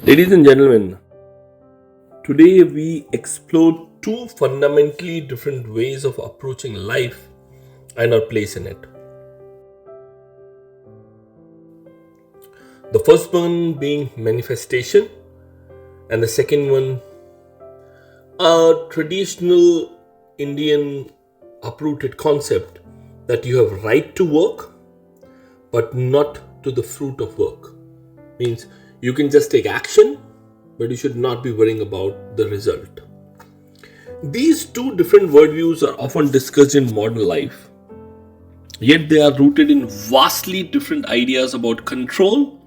Ladies and gentlemen, today we explore two fundamentally different ways of approaching life and our place in it. The first one being manifestation, and the second one, a traditional Indian uprooted concept that you have right to work but not to the fruit of work. Means you can just take action, but you should not be worrying about the result. These two different worldviews are often discussed in modern life, yet they are rooted in vastly different ideas about control,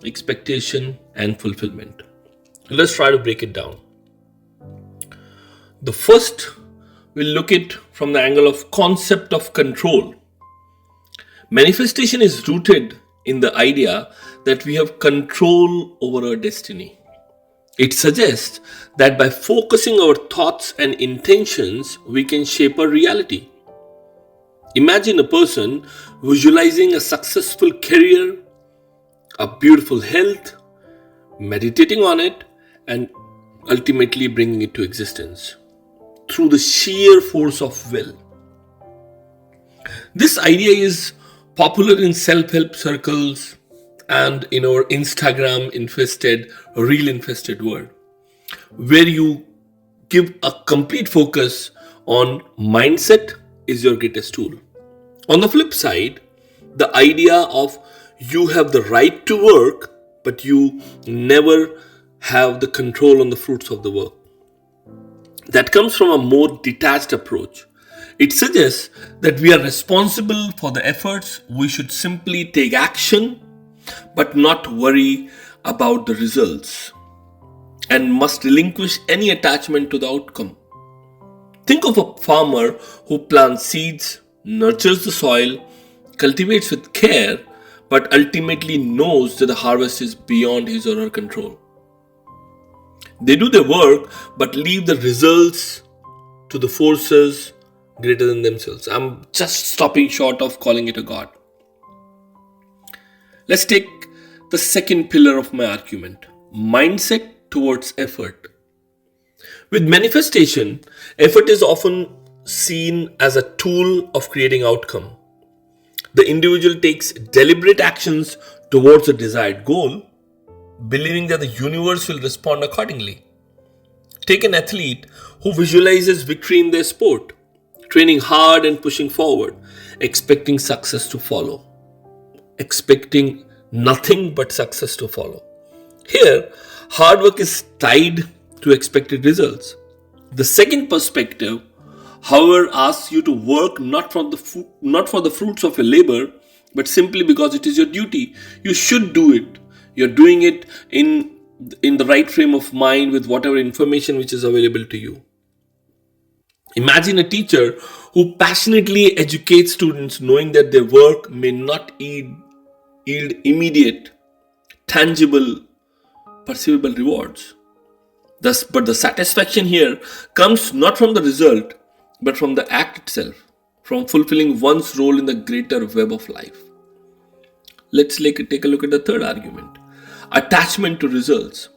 expectation, and fulfillment. Let's try to break it down. The first, we'll look at from the angle of concept of control. Manifestation is rooted in the idea that we have control over our destiny. It suggests that by focusing our thoughts and intentions, we can shape our reality. Imagine a person visualizing a successful career, a beautiful health, meditating on it, and ultimately bringing it to existence through the sheer force of will. This idea is popular in self-help circles and in our Instagram infested, reel infested world, where you give a complete focus on mindset is your greatest tool. On the flip side, the idea of you have the right to work, but you never have the control on the fruits of the work. That comes from a more detached approach. It suggests that we are responsible for the efforts, we should simply take action, but not worry about the results, and must relinquish any attachment to the outcome. Think of a farmer who plants seeds, nurtures the soil, cultivates with care, but ultimately knows that the harvest is beyond his or her control. They do their work but leave the results to the forces greater than themselves. I'm just stopping short of calling it a god. Let's take the second pillar of my argument, mindset towards effort. With manifestation, effort is often seen as a tool of creating outcome. The individual takes deliberate actions towards a desired goal, believing that the universe will respond accordingly. Take an athlete who visualizes victory in their sport, training hard and pushing forward, expecting success to follow, expecting nothing but success to follow. Here, hard work is tied to expected results. The second perspective, however, asks you to work not for the fruits of your labor, but simply because it is your duty. You should do it. You're doing it in the right frame of mind with whatever information which is available to you. Imagine a teacher who passionately educates students knowing that their work may not yield immediate, tangible, perceivable rewards. But the satisfaction here comes not from the result, but from the act itself, from fulfilling one's role in the greater web of life. Let's take a look at the third argument, attachment to results.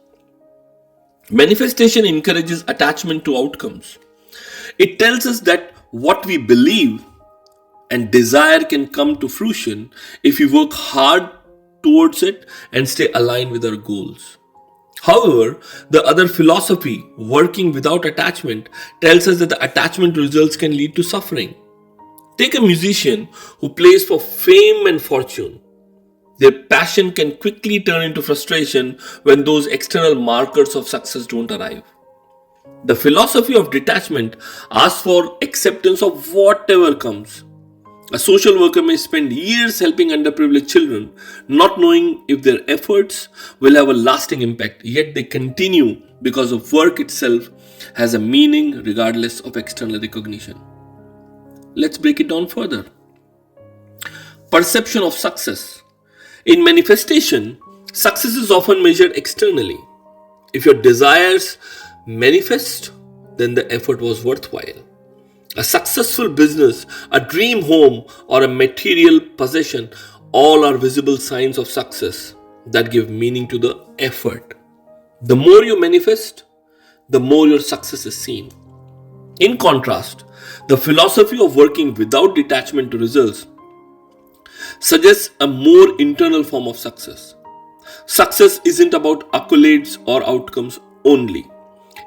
Manifestation encourages attachment to outcomes. It tells us that what we believe and desire can come to fruition if we work hard towards it and stay aligned with our goals. However, the other philosophy, working without attachment, tells us that the attachment to results can lead to suffering. Take a musician who plays for fame and fortune. Their passion can quickly turn into frustration when those external markers of success don't arrive. The philosophy of detachment asks for acceptance of whatever comes. A social worker may spend years helping underprivileged children, not knowing if their efforts will have a lasting impact, yet they continue because of work itself has a meaning regardless of external recognition. Let's break it down further. Perception of success. In manifestation, success is often measured externally. If your desires manifest, then the effort was worthwhile. A successful business, a dream home, or a material possession all are visible signs of success that give meaning to the effort. The more you manifest, the more your success is seen. In contrast, the philosophy of working without detachment to results suggests a more internal form of success. Success isn't about accolades or outcomes only.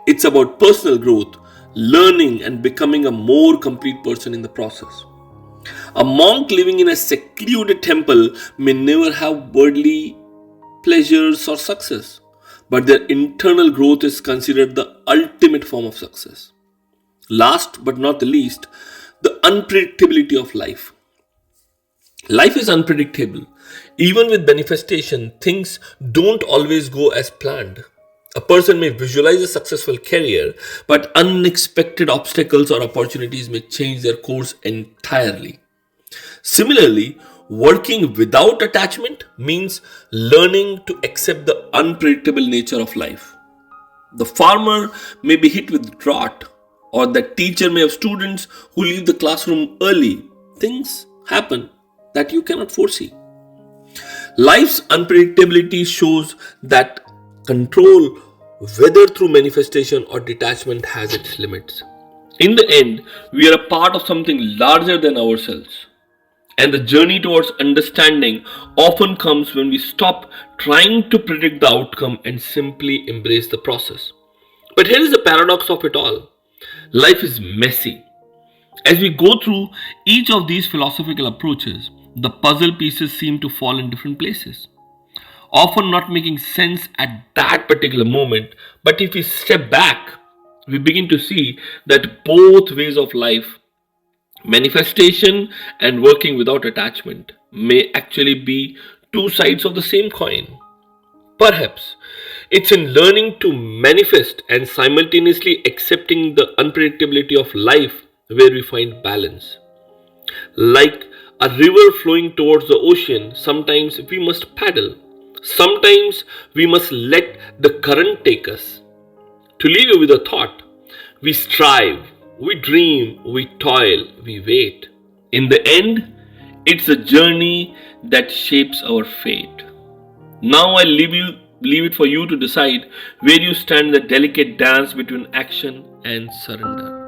It's about personal growth, learning, and becoming a more complete person in the process. A monk living in a secluded temple may never have worldly pleasures or success, but their internal growth is considered the ultimate form of success. Last but not the least, the unpredictability of life. Life is unpredictable. Even with manifestation, things don't always go as planned. A person may visualize a successful career, but unexpected obstacles or opportunities may change their course entirely. Similarly, working without attachment means learning to accept the unpredictable nature of life. The farmer may be hit with drought, or the teacher may have students who leave the classroom early. Things happen that you cannot foresee. Life's unpredictability shows that control, whether through manifestation or detachment, has its limits. In the end, we are a part of something larger than ourselves. And the journey towards understanding often comes when we stop trying to predict the outcome and simply embrace the process. But here is the paradox of it all: life is messy. As we go through each of these philosophical approaches, the puzzle pieces seem to fall in different places, often not making sense at that particular moment. But if we step back, we begin to see that both ways of life, manifestation and working without attachment, may actually be two sides of the same coin. Perhaps it's in learning to manifest and simultaneously accepting the unpredictability of life where we find balance. Like a river flowing towards the ocean, sometimes we must paddle, sometimes we must let the current take us. To leave you with a thought: we strive, we dream, we toil, we wait. In the end, it's a journey that shapes our fate. Now I leave it for you to decide where you stand in the delicate dance between action and surrender.